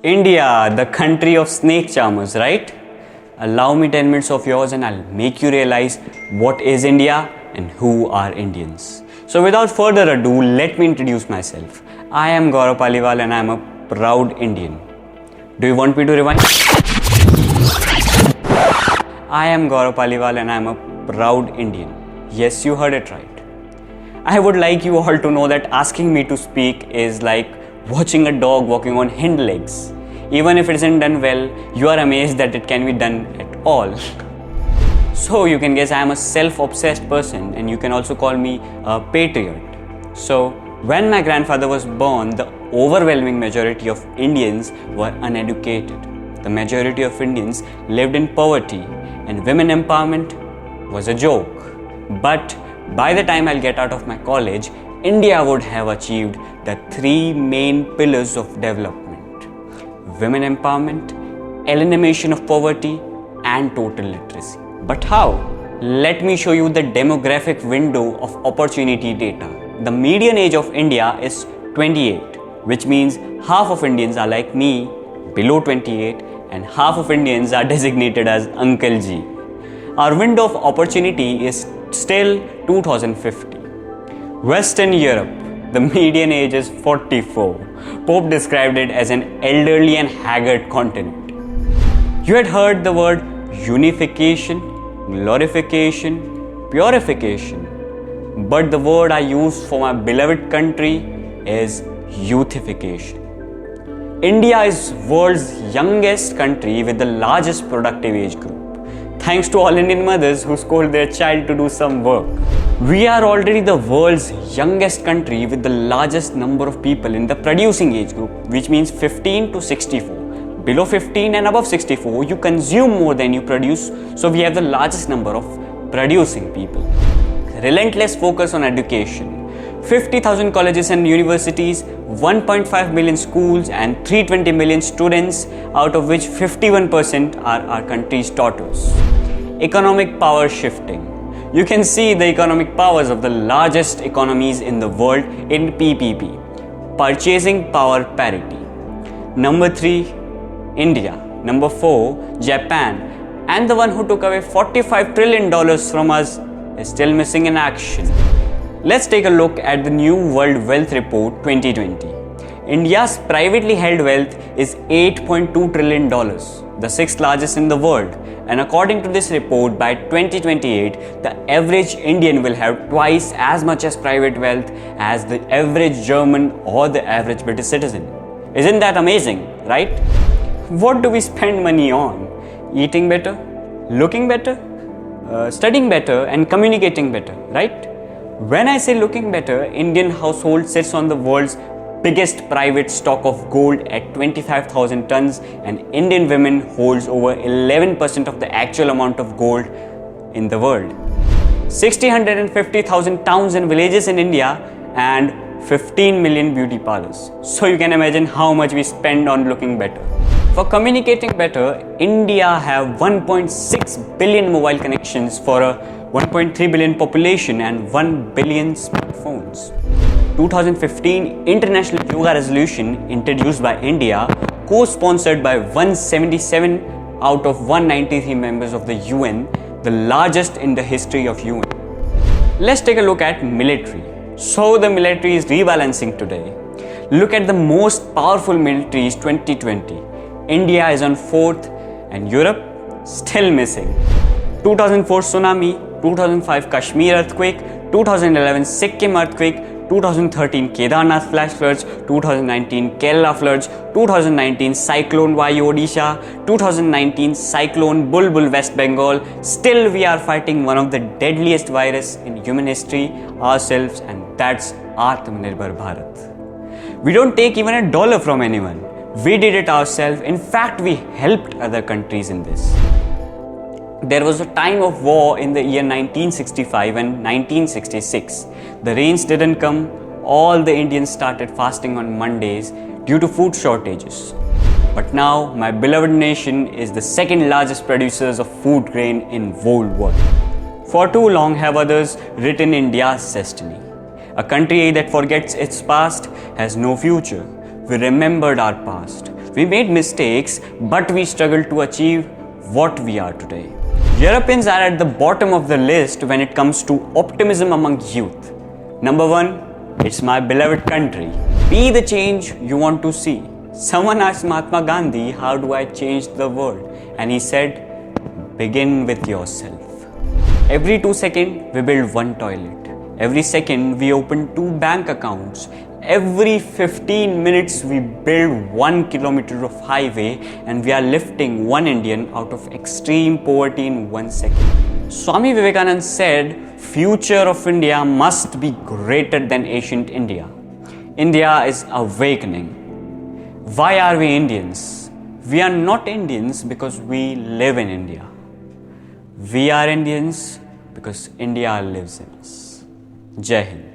India, the country of snake charmers, right? Allow me 10 minutes of yours and I'll make you realize what is India and who are Indians. So without further ado, let me introduce myself. I am Gaurav Paliwal and I am a proud Indian. Do you want me to rewind? I am Gaurav Paliwal and I am a proud Indian. Yes, you heard it right. I would like you all to know that asking me to speak is like watching a dog walking on hind legs. Even if it isn't done well, you are amazed that it can be done at all. So you can guess I am a self-obsessed person and you can also call me a patriot. So when my grandfather was born, the overwhelming majority of Indians were uneducated. The majority of Indians lived in poverty and women empowerment was a joke. But by the time I'll get out of my college, India would have achieved the three main pillars of development: women empowerment, elimination of poverty, and total literacy. But how? Let me show you the demographic window of opportunity data. The median age of India is 28, which means half of Indians are like me, below 28, and half of Indians are designated as Uncle G. Our window of opportunity is still 2050. Western Europe, the median age is 44. Pope described it as an elderly and haggard continent. You had heard the word unification, glorification, purification. But the word I use for my beloved country is youthification. India is world's youngest country with the largest productive age group. Thanks to all Indian mothers who scold their child to do some work. We are already the world's youngest country with the largest number of people in the producing age group, which means 15 to 64. Below 15 and above 64, you consume more than you produce, so we have the largest number of producing people. Relentless focus on education. 50,000 colleges and universities, 1.5 million schools and 320 million students, out of which 51% are our country's daughters. Economic power shifting. You can see the economic powers of the largest economies in the world in PPP. Purchasing power parity. Number 3, India. Number 4, Japan. And the one who took away $45 trillion from us is still missing in action. Let's take a look at the new World Wealth Report 2020. India's privately held wealth is $8.2 trillion, the 6th largest in the world. And according to this report, by 2028, the average Indian will have twice as much as private wealth as the average German or the average British citizen. Isn't that amazing, right? What do we spend money on? Eating better, looking better, studying better, and communicating better, right? When I say looking better, Indian household sits on the world's biggest private stock of gold at 25,000 tons, and Indian women holds over 11% of the actual amount of gold in the world. 650,000 towns and villages in India and 15 million beauty parlors. So you can imagine how much we spend on looking better. For communicating better, India have 1.6 billion mobile connections for a 1.3 billion population and 1 billion smartphones. 2015 International Yoga Resolution introduced by India, co-sponsored by 177 out of 193 members of the UN, the largest in the history of UN. Let's take a look at military. So the military is rebalancing today. Look at the most powerful militaries 2020. India is on 4th and Europe still missing. 2004 tsunami, 2005 Kashmir earthquake, 2011 Sikkim earthquake, 2013 Kedarnath flash floods, 2019 Kerala floods, 2019 Cyclone Vayu Odisha, 2019 Cyclone Bulbul West Bengal. Still we are fighting one of the deadliest virus in human history ourselves, and that's Atmanirbhar Bharat. We don't take even $1 from anyone. We did it ourselves. In fact, we helped other countries in this. There was a time of war in the year 1965 and 1966. The rains didn't come. All the Indians started fasting on Mondays due to food shortages. But now, my beloved nation is the second largest producers of food grain in whole world. For too long have others written India's destiny. A country that forgets its past has no future. We remembered our past. We made mistakes, but we struggled to achieve what we are today. Europeans are at the bottom of the list when it comes to optimism among youth. Number 1, it's my beloved country. Be the change you want to see. Someone asked Mahatma Gandhi, how do I change the world? And he said, begin with yourself. Every 2 seconds, we build 1 toilet. Every second, we open 2 bank accounts. Every 15 minutes, we build 1 kilometer of highway, and we are lifting 1 Indian out of extreme poverty in 1 second. Swami Vivekananda said, future of India must be greater than ancient India. India is awakening. Why are we Indians? We are not Indians because we live in India. We are Indians because India lives in us. Jai Hind.